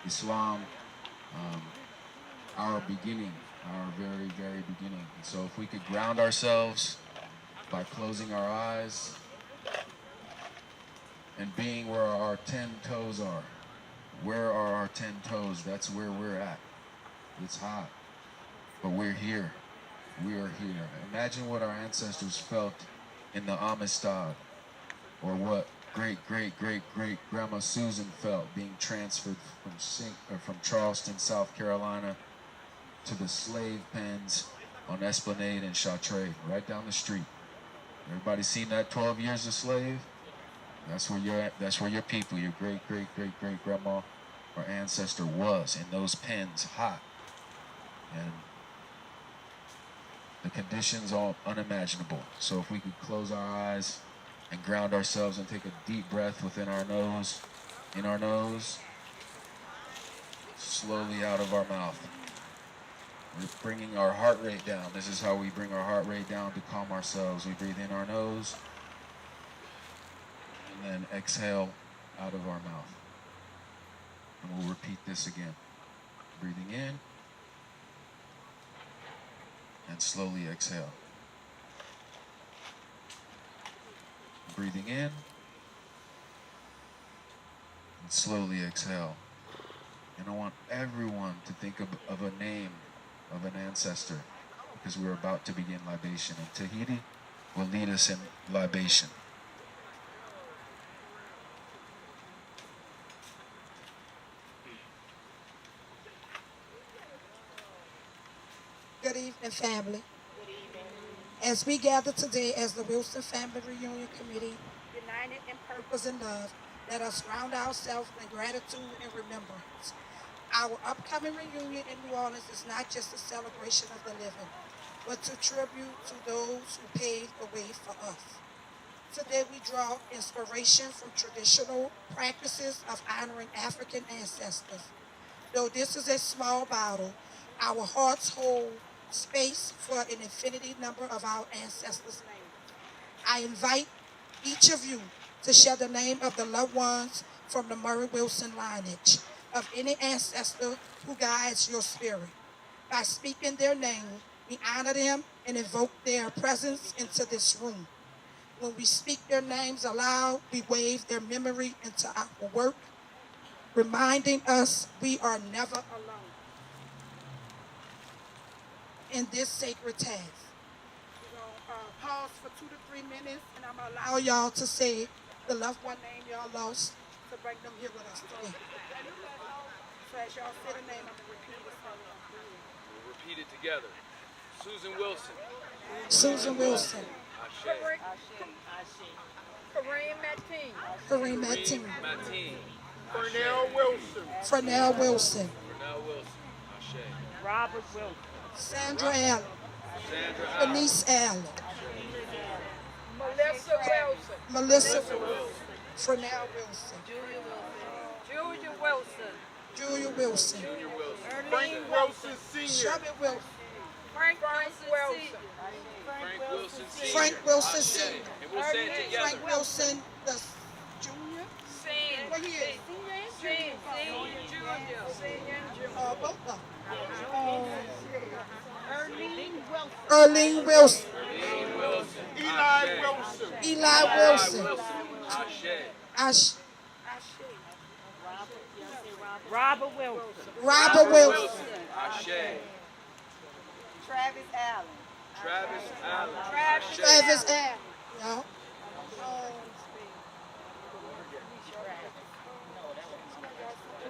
Islam, um, our beginning, our very, very beginning. And so if we could ground ourselves by closing our eyes and being where our 10 toes are. Where are our 10 toes? That's where we're at. It's hot, but we're here. We are here. Imagine what our ancestors felt in the Amistad, or what great Grandma Susan felt being transferred from Charleston, South Carolina, to the slave pens on Esplanade and Chartres, right down the street. Everybody seen that 12 Years a Slave? That's where you're at. That's where your people, your great grandma or ancestor was, in those pens, hot. And the conditions are unimaginable. So if we could close our eyes and ground ourselves and take a deep breath within our nose, in our nose, slowly out of our mouth. We're bringing our heart rate down. This is how we bring our heart rate down to calm ourselves. We breathe in our nose and then exhale out of our mouth. And we'll repeat this again. Breathing in and slowly exhale. Breathing in and slowly exhale. And I want everyone to think of a name of an ancestor, because we're about to begin libation. And Tahiti will lead us in libation. Good evening, family. As we gather today as the Wilson Family Reunion Committee, united in purpose and love, let us round ourselves in gratitude and remembrance. Our upcoming reunion in New Orleans is not just a celebration of the living, but a tribute to those who paved the way for us. Today we draw inspiration from traditional practices of honoring African ancestors. Though this is a small bottle, our hearts hold space for an infinity number of our ancestors' names. I invite each of you to share the name of the loved ones from the Murray Wilson lineage, of any ancestor who guides your spirit. By speaking their name, we honor them and invoke their presence into this room. When we speak their names aloud, we wave their memory into our work, reminding us we are never alone in this sacred task. We're going to pause for 2 to 3 minutes, and I'm going to allow y'all to say the loved one name y'all lost to bring them here with us today. So as y'all say the name, I'm going to repeat it. We'll repeat it together. Susan Wilson. Susan Wilson. Kareem Mateen. Kareem Mateen. Fernell Wilson. Fernell Wilson. Fernell Wilson. Ashe. Robert Wilson. Sandra Allen. Sandra Allen. Denise Allen. Melissa Wilson. Melissa Wilson. Fernell Wilson. Julia Wilson. Julia Wilson. Junior Wilson. Frank Wilson Sr. Shelby Wilson. Frank Wilson. Frank Wilson Sr. Frank Wilson Ashe. Sr. And we'll say it together. Frank Wilson, the junior. What he is? Both of them. Erlene Wilson. Dean Wilson. Eli Wilson. Eli Wilson. Ashe. Robert Wilson. Robert Wilson. Ashe. Travis Allen. Travis Allen. Travis Allen. Yeah.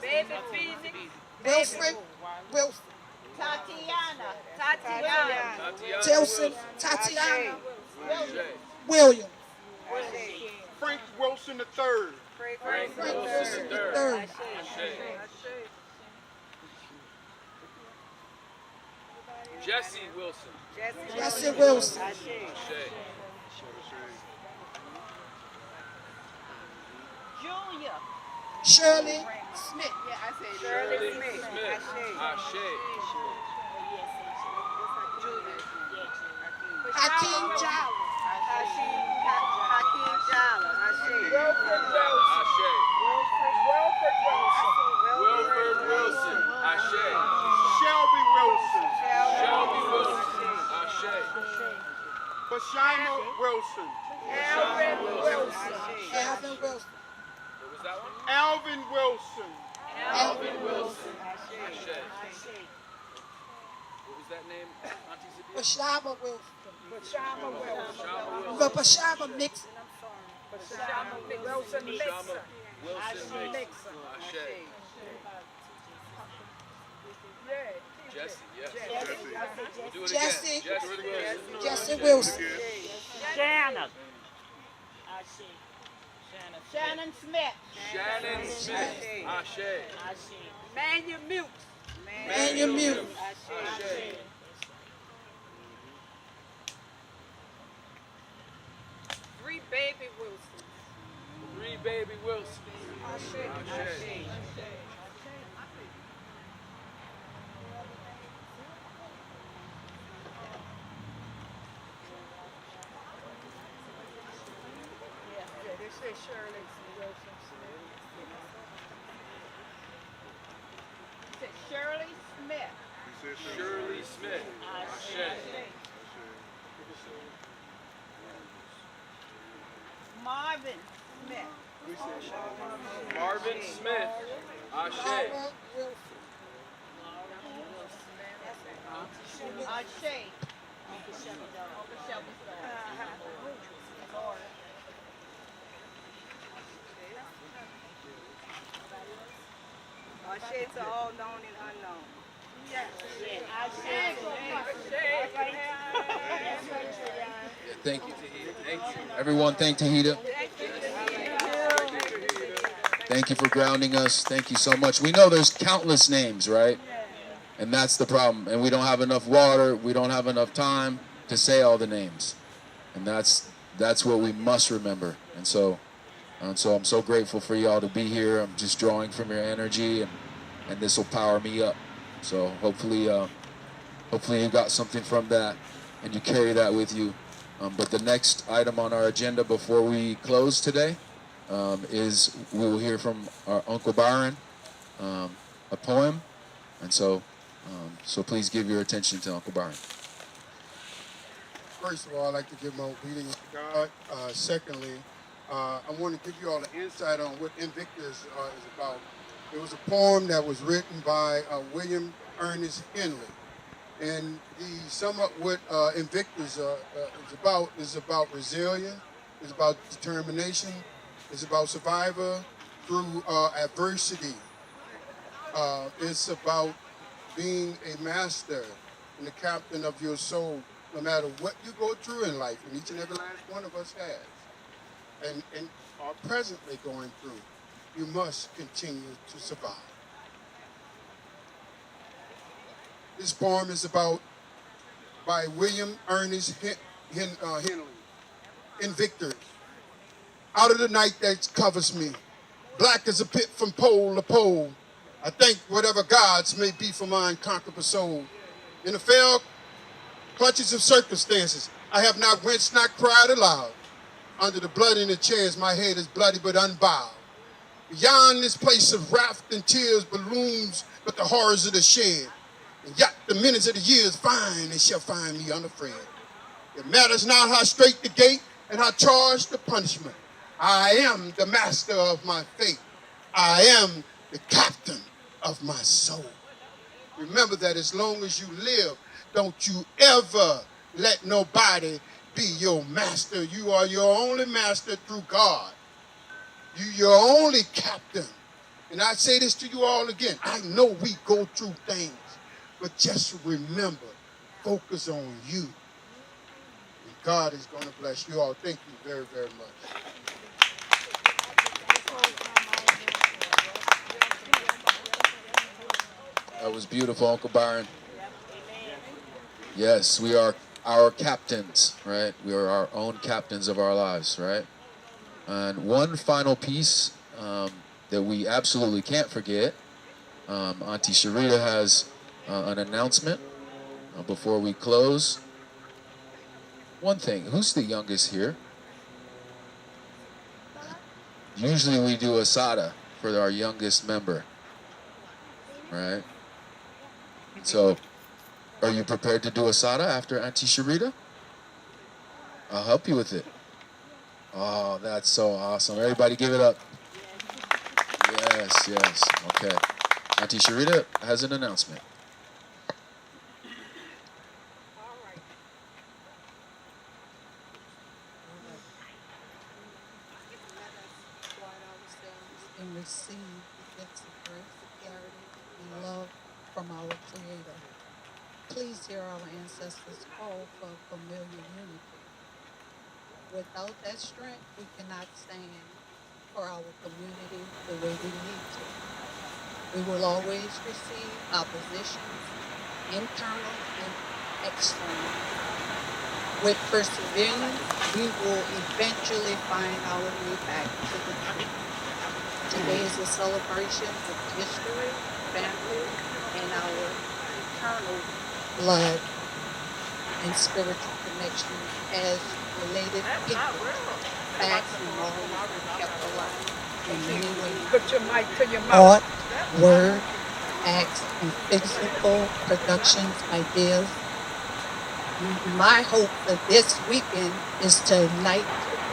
Baby Phoenix. Wilfred Wilson. Tatiana. Tilson. Tatiana Ashe. Williams. Frank Wilson III. Frank Wilson III. Ashe. Jesse Wilson. Jesse Wilson. Ashe. Julia. Shirley Smith. Shirley Smith. Ashe. Hakeem Jolly. Ashe. Wilfred Wilson. Wilford Wilson. Wilson. Ashe. What was that name, Auntie Sabine? Bashama Wilson. Shama Wilson. But Bashama Mixon. Wilson Mixer. Wilson Mixon. Ashe. Jesse, yes. We'll do it Jesse. again. Jesse Wilson. Jesse Wilson. Shannon. Shannon Smith. Shannon Smith. Ashe. Manuel Mute. Manuel Mute. Ashe. Three baby Wilson. Three baby Wilson. Ashe. They say Shirley Wilson Smith. Shirley Smith. Shirley Smith. Ashe. Marvin Smith. Marvin Smith. Ashe. Laura Wilson. Ashe. Uncle Shelby's daughter. Ashe to all known and unknown. Thank you, Tahita. Thank you. Everyone, thank Tahita. Thank you for grounding us. Thank you so much. We know there's countless names, right? And that's the problem. And we don't have enough water. We don't have enough time to say all the names. And that's what we must remember. And so I'm so grateful for y'all to be here. I'm just drawing from your energy, and this will power me up. So hopefully you got something from that, and you carry that with you. But the next item on our agenda before we close today is we will hear from our Uncle Byron, a poem, and so please give your attention to Uncle Byron. First of all, I'd like to give my obedience to God. Secondly, I want to give you all an insight on what Invictus is about. It was a poem that was written by William Ernest Henley. And the sum up what Invictus is about resilience, it's about determination, it's about survivor through adversity. It's about being a master and the captain of your soul, no matter what you go through in life, and each and every last one of us has, and are presently going through. You must continue to survive. This poem is by William Ernest Henley. Invictus. Out of the night that covers me, black as a pit from pole to pole, I thank whatever gods may be for my unconquerable soul. In the fell clutches of circumstances, I have not winced, not cried aloud. Under the blood in the chairs, my head is bloody but unbowed. Beyond this place of wrath and tears balloons but the horrors of the shed. And yet the minutes of the years find and shall find me unafraid. It matters not how straight the gate and how charged the punishment. I am the master of my fate. I am the captain of my soul. Remember that as long as you live, don't you ever let nobody be your master. You are your only master through God. You're your only captain. And I say this to you all again. I know we go through things, but just remember, focus on you. And God is going to bless you all. Thank you very, very much. That was beautiful, Uncle Byron. Yes, we are our captains, right? We are our own captains of our lives, right? And one final piece that we absolutely can't forget, Auntie Sharita has an announcement before we close. One thing, who's the youngest here? Usually we do asada for our youngest member, right? So, are you prepared to do asada after Auntie Sharita? I'll help you with it. Oh, that's so awesome. Everybody give it up. Yeah. Yes, yes. Okay. Auntie Sharita has an announcement. Quiet ourselves and receive the gifts of grace, clarity, and love from our Creator. Please hear our ancestors call for familiar unity. Without that strength, we cannot stand for our community the way we need to. We will always receive oppositions, internal and external. With perseverance, we will eventually find our way back to the truth. Today is a celebration of history, family, and our eternal blood and spiritual connection as related people. Facts and morals are kept alive in many ways. Put your mic to your mouth. Art, word, acts, and physical productions, ideas. My hope for this weekend is to unite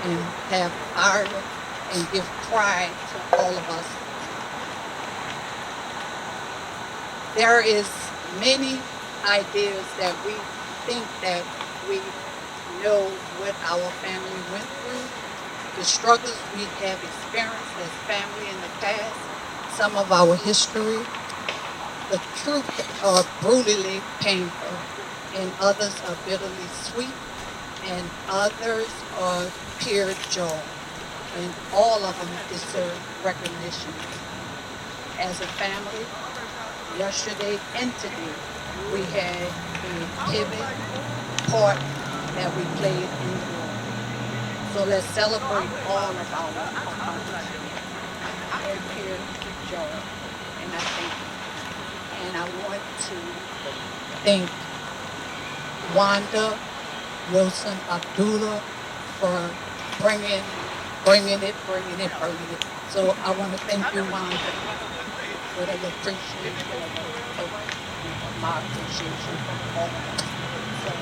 and have iron and give pride to all of us. There is many ideas that we think that we know what our family went through, the struggles we have experienced as family in the past, some of our history. The truth are brutally painful, and others are bitterly sweet, and others are pure joy. And all of them deserve recognition. As a family, yesterday and today, we had a pivot part that we played in the role. So let's celebrate all of our accomplishments and pure joy. And I thank you. And I want to thank Wanda Wilson Abdullah for bringing it. So I want to thank you, Wanda, for the appreciation of my appreciation from all of us. So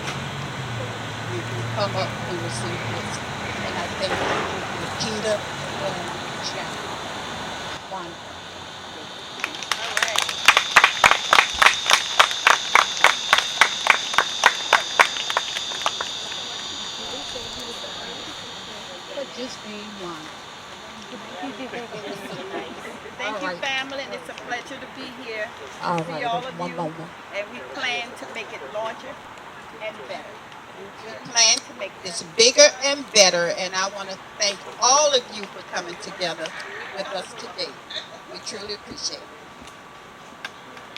you can come up and receive this. And I thank you, Nikita and Shannon. Wanda. But just being Wanda. Thank you, All right. family, and it's a pleasure to be here. All See right, all of one you, moment. and we plan to make it larger and better. Plan to make this bigger and better, and I want to thank all of you for coming together with us today. We truly appreciate it.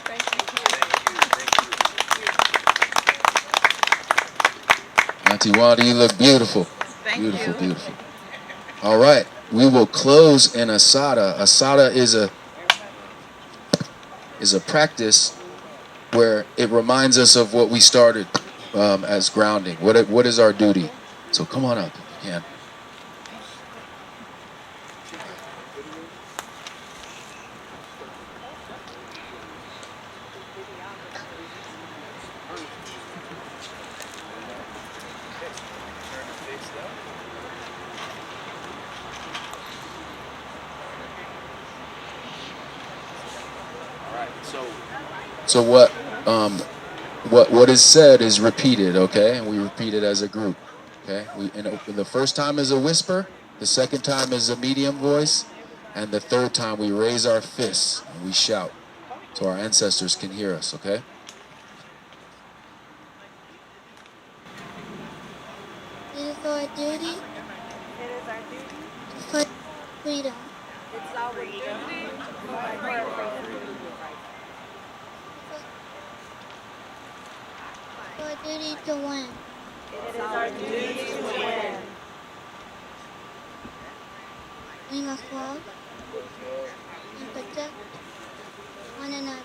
Thank you. Auntie Wanda, you look beautiful. Thank Beautiful, you. beautiful. All right. We will close in asada. Asada is a practice where it reminds us of what we started as grounding. What is our duty? So come on up if you can. So what is said is repeated, okay? And we repeat it as a group, okay? The first time is a whisper, the second time is a medium voice, and the third time we raise our fists and we shout so our ancestors can hear us, okay? It is our duty It is our duty. to fight freedom. It's our duty to fight for freedom. It's our duty to win. It is our duty to win. We must love and protect one another.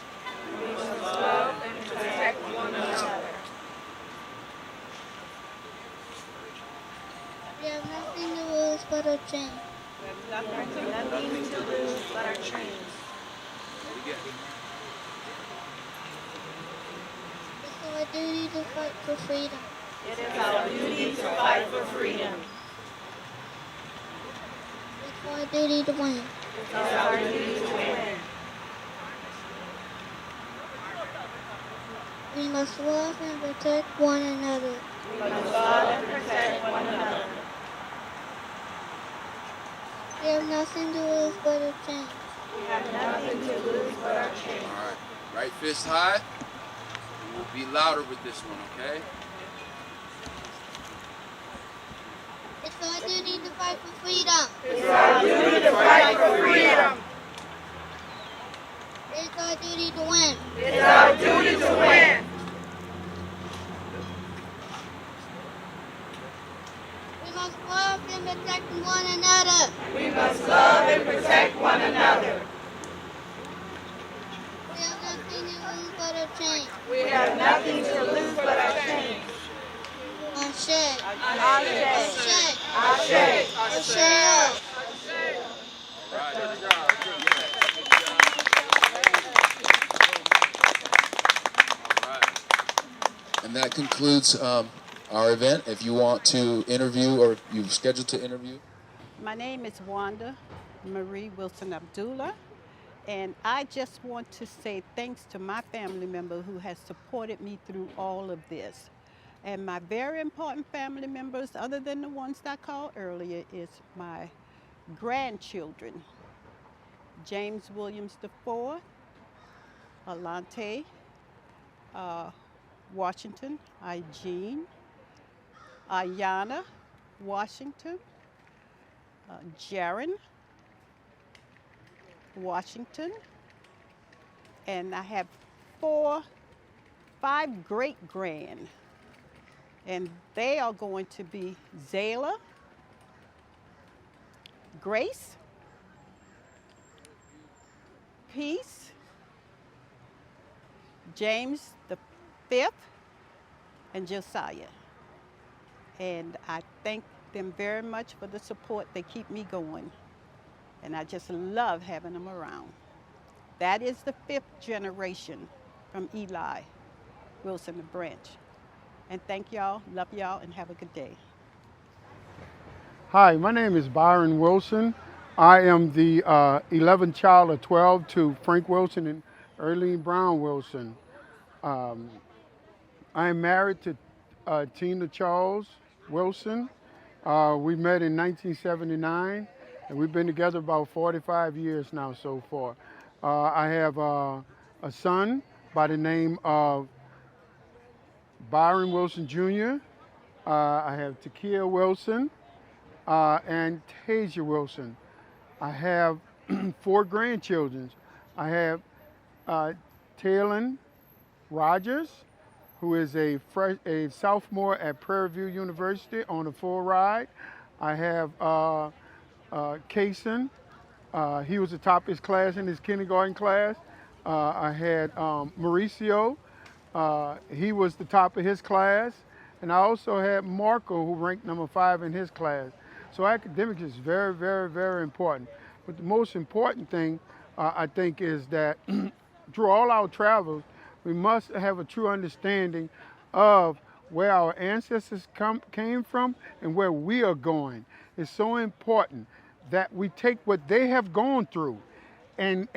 We must love and protect one another. We have nothing to lose but our chain. Nothing to lose but our chains. It's our duty to fight for freedom. It is our duty to fight for freedom. It's our duty to win. We must love and protect one another. We have nothing to lose but a chance. All right. Right fist high. And we'll be louder with this one, okay? It's our duty to fight for freedom. It's our duty to fight for freedom. It's our duty to win. It's our duty to win. We must love and protect one another. We must love and protect one another. We have nothing to lose but a chance. We have nothing to lose but our change. Ashe. Ashe. Ashe. Ashe. Ashe. And that concludes our event. If you want to interview or you've scheduled to interview. My name is Wanda Marie Wilson Abdullah, and I just want to say thanks to my family member who has supported me through all of this. And my very important family members, other than the ones that I called earlier, is my grandchildren, James Williams IV, Alante Washington, Eugene, Ayana Washington, Jaron Washington, and I have 5 great-grand, and they are going to be Zayla, Grace, Peace, James the Fifth, and Josiah. And I thank them very much for the support. They keep me going. And I just love having them around. That is the 5th generation from Eli Wilson and Branch. And thank y'all, love y'all, and have a good day. Hi, my name is Byron Wilson. I am the 11th child of 12 to Frank Wilson and Earlene Brown Wilson. I am married to Tina Charles Wilson. We met in 1979, and we've been together about 45 years now so far. I have a son by the name of Byron Wilson Jr. I have Takia Wilson and Tasia Wilson. I have 4 grandchildren. I have Taylon Rogers, who is a sophomore at Prairie View University on a full ride. I have Kaysen. He was the top of his class in his kindergarten class. I had Mauricio. He was the top of his class. And I also had Marco, who ranked number 5 in his class. So academics is very, very, very important. But the most important thing, I think, is that through all our travels, we must have a true understanding of where our ancestors came from and where we are going. It's so important that we take what they have gone through and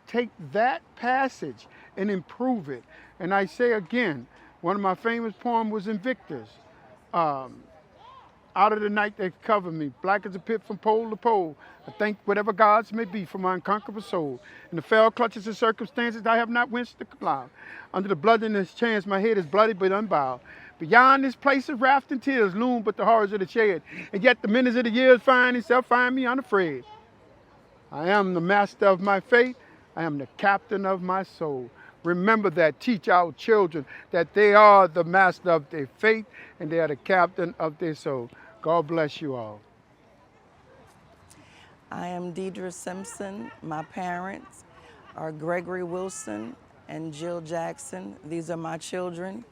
take that passage and improve it. And I say again, one of my famous poems was Invictus. Out of the night that covered me, black as a pit from pole to pole, I thank whatever gods may be for my unconquerable soul. In the fell clutches of circumstances, I have not winced to comply. Under the bloodiness chance, my head is bloody but unbowed. Beyond this place of wrath and tears loom but the horrors of the shed, and yet the minutes of the years find itself find me unafraid. I am the master of my fate. I am the captain of my soul. Remember that. Teach our children that they are the master of their fate and they are the captain of their soul. God bless you all. I am Deidre Simpson. My parents are Gregory Wilson and Jill Jackson. These are my children,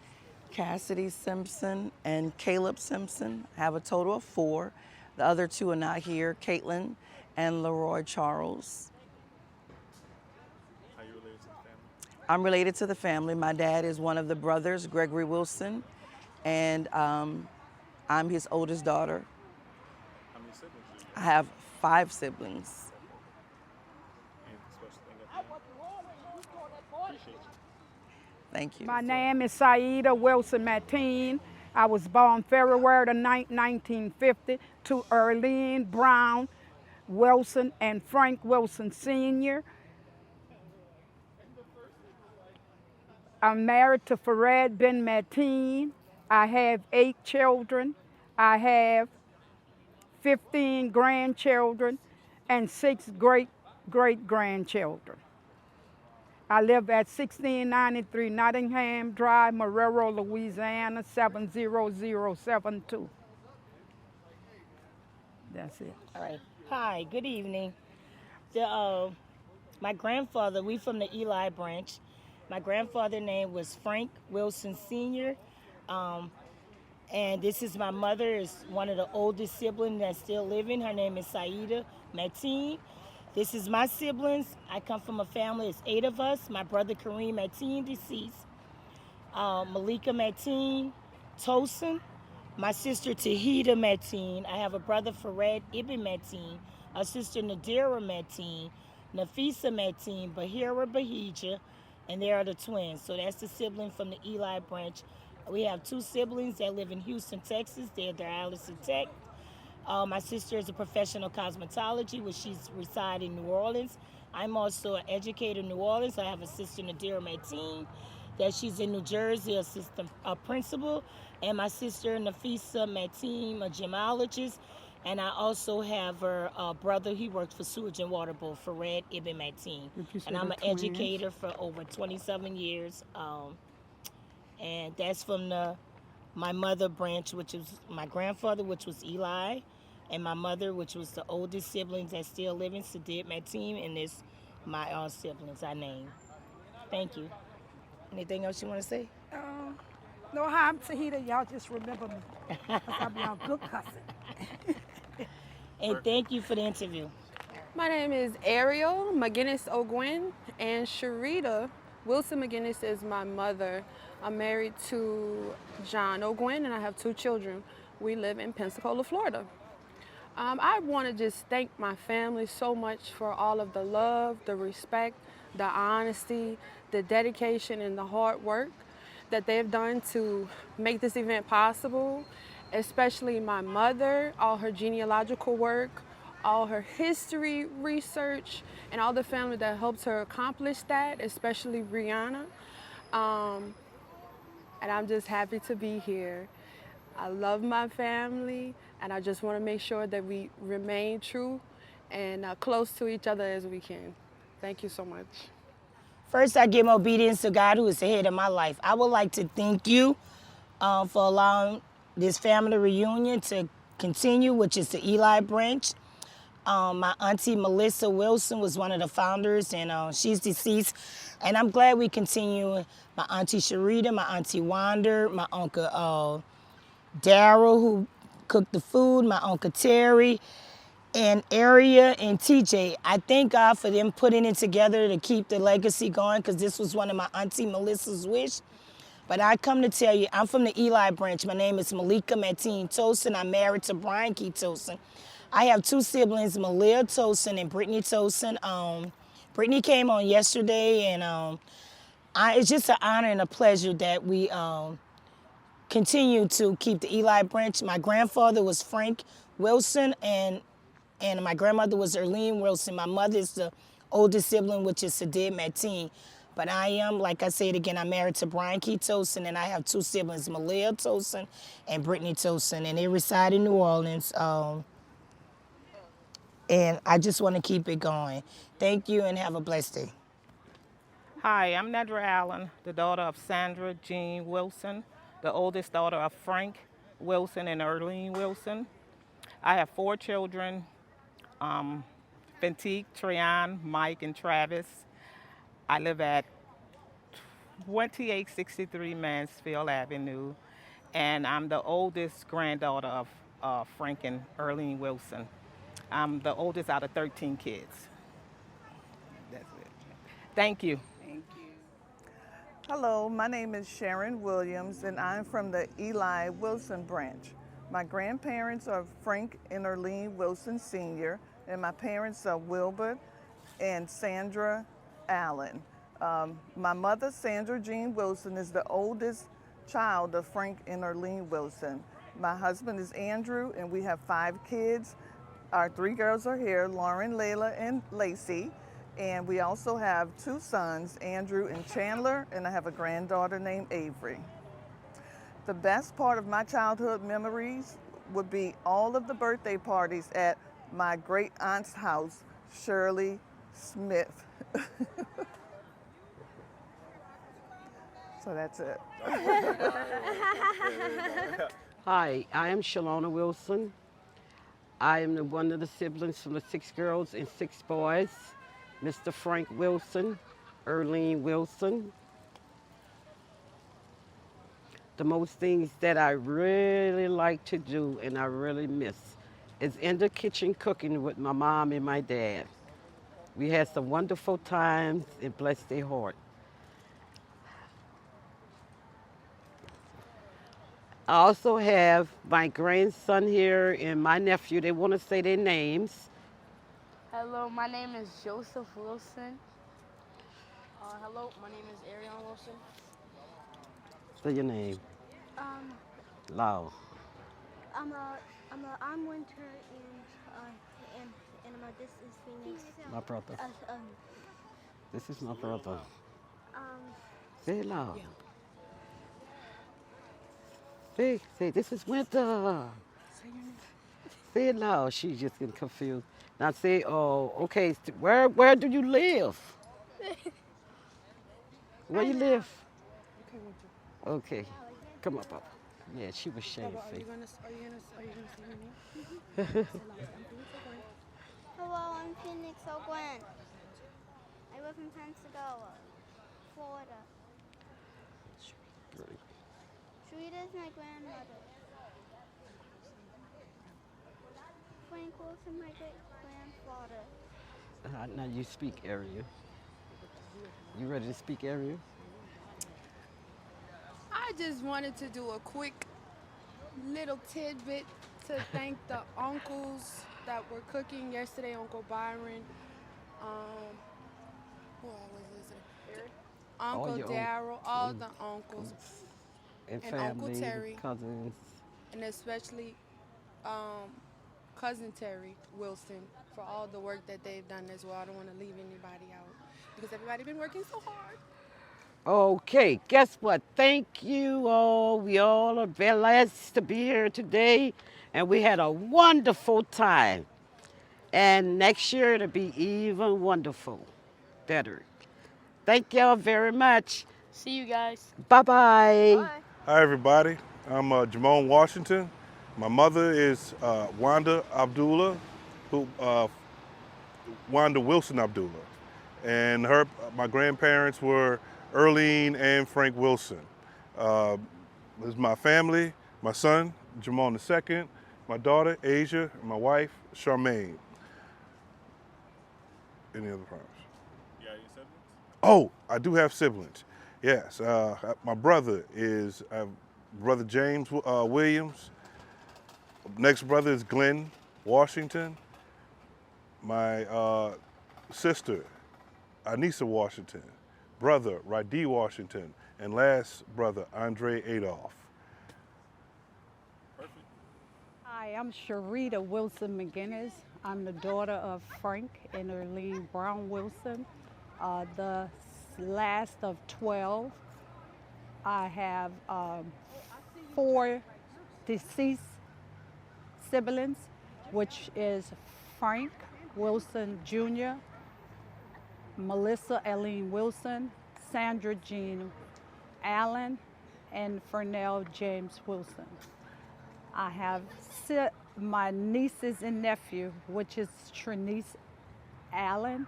Cassidy Simpson and Caleb Simpson. I have a total of 4. The other 2 are not here, Caitlin and Leroy Charles. Are you related to the family? I'm related to the family. My dad is one of the brothers, Gregory Wilson, and I'm his oldest daughter. How many siblings do you I have 5 siblings. Thank you. My name is Saida Wilson Mateen. I was born February the 9th, 1950 to Earlene Brown Wilson and Frank Wilson Sr. I'm married to Fared Ben Mateen. I have 8 children. I have 15 grandchildren and 6 great-grandchildren. I live at 1693 Nottingham Drive, Marrero, Louisiana, 70072. That's it. All right. Hi, good evening. My grandfather, we from the Eli branch. My grandfather's name was Frank Wilson Sr. And this is my mother, is one of the oldest siblings that's still living. Her name is Saida Mateen. This is my siblings. I come from a family, it's 8 of us. My brother Kareem Mateen, deceased. Malika Mateen, Tosin. My sister Tahida Mateen. I have a brother Fared Ibn Mateen. A sister Nadira Mateen. Nafisa Mateen, Bahira Bahija, and they are the twins. So that's the sibling from the Eli branch. We have 2 siblings that live in Houston, Texas. They're dialysis tech. My sister is a professional cosmetology, where she's reside in New Orleans. I'm also an educator in New Orleans. I have a sister, Nadira Mateen, that she's in New Jersey, assistant principal. And my sister, Nafisa Mateen, a gemologist. And I also have her brother, he works for Sewage and Water Board, Fared Ibn Mateen. And I'm an educator for over 27 years. And that's from my mother branch, which is my grandfather, which was Eli, and my mother, which was the oldest siblings that's still living, Sadid Mateen, and this my siblings I named. Thank you. Anything else you want to say? No, hi, I'm Tahita. Y'all just remember me. Because I'll be on good cussing. And thank you for the interview. My name is Ariel McGinnis O'Gwen, and Sharita Wilson McGinnis is my mother. I'm married to John O'Gwen, and I have 2 children. We live in Pensacola, Florida. I want to just thank my family so much for all of the love, the respect, the honesty, the dedication, and the hard work that they've done to make this event possible, especially my mother, all her genealogical work, all her history research, and all the family that helped her accomplish that, especially Brianna. And I'm just happy to be here. I love my family, and I just want to make sure that we remain true and close to each other as we can. Thank you so much. First, I give my obedience to God, who is the head of my life. I would like to thank you for allowing this family reunion to continue, which is the Eli branch. My auntie Melissa Wilson was one of the founders, and she's deceased. And I'm glad we continue. My auntie Sharita, my auntie Wanda, my uncle Daryl, who cooked the food, my uncle Terry, and Aria and TJ. I thank God for them putting it together to keep the legacy going, because this was one of my auntie Melissa's wish. But I come to tell you, I'm from the Eli branch. My name is Malika Mateen Tosin. I'm married to Brian Key Tosin. I have 2 siblings, Malia Tosin and Brittany Tosin. Brittany came on yesterday, and it's just an honor and a pleasure that we continue to keep the Eli branch. My grandfather was Frank Wilson, and my grandmother was Earlene Wilson. My mother is the oldest sibling, which is Sadid Mateen. But I am, like I said again, I'm married to Brian Key Tosin, and I have 2 siblings, Malia Tosin and Brittany Tosin, and they reside in New Orleans. And I just want to keep it going. Thank you, and have a blessed day. Hi, I'm Nedra Allen, the daughter of Sandra Jean Wilson, the oldest daughter of Frank Wilson and Earlene Wilson. I have 4 children, Fentique, Treon, Mike, and Travis. I live at 2863 Mansfield Avenue, and I'm the oldest granddaughter of Frank and Earlene Wilson. I'm the oldest out of 13 kids. That's it. Thank you. Thank you. Hello, my name is Sharon Williams, and I'm from the Eli Wilson branch. My grandparents are Frank and Earlene Wilson Sr., and my parents are Wilbur and Sandra Allen. My mother, Sandra Jean Wilson, is the oldest child of Frank and Arlene Wilson. My husband is Andrew, and we have 5 kids. Our 3 girls are here, Lauren, Layla, and Lacey. And we also have 2 sons, Andrew and Chandler, and I have a granddaughter named Avery. The best part of my childhood memories would be all of the birthday parties at my great aunt's house, Shirley Smith. So that's it. Hi, I am Shalona Wilson. I am one of the siblings from the 6 girls and 6 boys. Mr. Frank Wilson, Erlene Wilson. The most things that I really like to do and I really miss is in the kitchen cooking with my mom and my dad. We had some wonderful times and bless their heart. I also have my grandson here and my nephew. They want to say their names. Hello, my name is Joseph Wilson. Hello, my name is Arion Wilson. Say your name. Um, Loud. I'm Winter, and this is Phoenix. My brother. This is my brother. Um, Say it loud. Say, this is Winter. Say it loud. She's just getting confused. Now say, oh, okay, where do you live? Where you live? Okay, come on, Papa. Yeah, she was shameful. Are you gonna say your name? Hello, I'm Phoenix O'Gwen. I live in Pensacola, Florida. Sharita is my grandmother. Frank Wilson, my great-grandfather. Now you speak area. You ready to speak area? I just wanted to do a quick little tidbit to thank the uncles that were cooking yesterday. Uncle Byron, who all was listening? Uncle Darrell, all the uncles, and Uncle family, Terry, cousins. and especially cousin Terry Wilson for all the work that they've done as well. I don't want to leave anybody out because everybody's been working so hard. Okay, guess what? Thank you all. We all are blessed to be here today, and we had a wonderful time. And next year it'll be even wonderful, better. Thank y'all very much. See you guys. Bye-bye. Bye. Hi, everybody. I'm Jamone Washington. My mother is Wanda Abdullah, Wanda Wilson Abdullah. And my grandparents were Erlene and Frank Wilson. This is my family, my son, Jamone II, my daughter, Asia, and my wife, Charmaine. Any other problems? You got any siblings? Oh, I do have siblings. Yes, my brother is brother James Williams. Next brother is Glenn Washington. My sister, Anissa Washington. Brother, Radi Washington. And last brother, Andre Adolph. Perfect. Hi, I'm Sharita Wilson McGinnis. I'm the daughter of Frank and Erlene Brown Wilson, the last of 12. I have 4 deceased siblings, which is Frank Wilson Jr., Melissa Eileen Wilson, Sandra Jean Allen, and Fernell James Wilson. I have my nieces and nephew, which is Trinice Allen,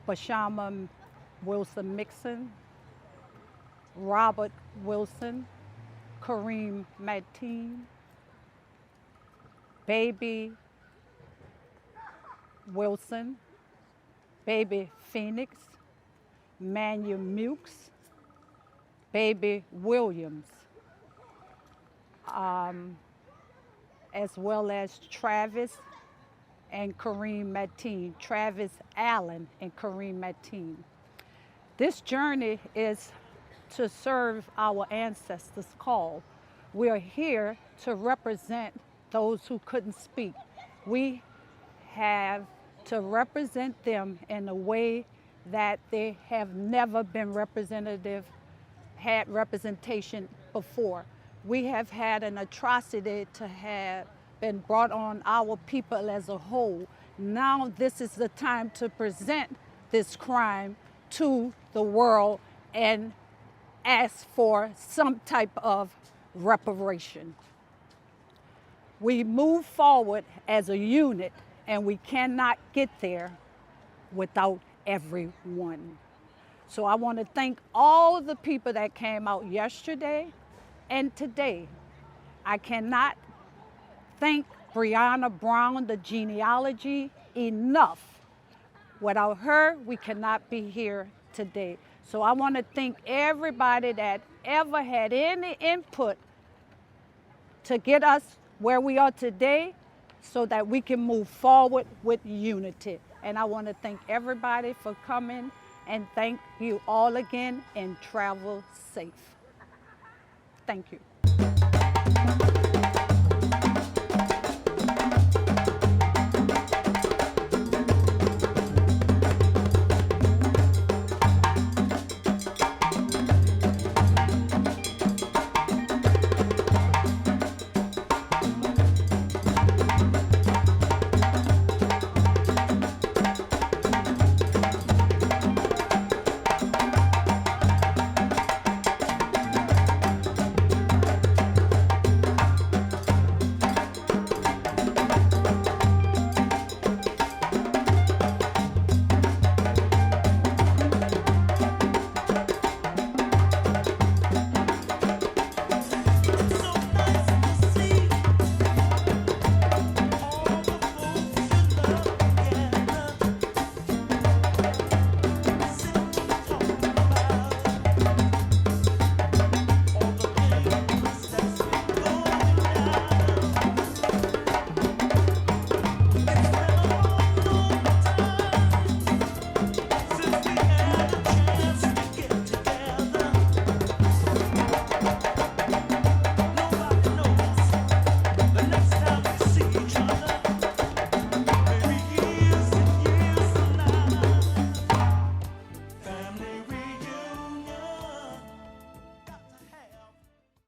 Bashama Wilson Mixon, Robert Wilson, Kareem Mateen, Baby Wilson, Baby Phoenix, Manuel Mukes, Baby Williams, as well as Travis and Kareem Mateen, Travis Allen and Kareem Mateen. This journey is to serve our ancestors' call. We are here to represent those who couldn't speak. We have to represent them in a way that they have never been had representation before. We have had an atrocity to have been brought on our people as a whole. Now this is the time to present this crime to the world and ask for some type of reparation. We move forward as a unit, and we cannot get there without everyone. So I want to thank all the people that came out yesterday and today. I cannot thank Breonna Brown, the genealogy, enough. Without her, we cannot be here today. So I want to thank everybody that ever had any input to get us where we are today so that we can move forward with unity. And I want to thank everybody for coming, and thank you all again, and travel safe. Thank you.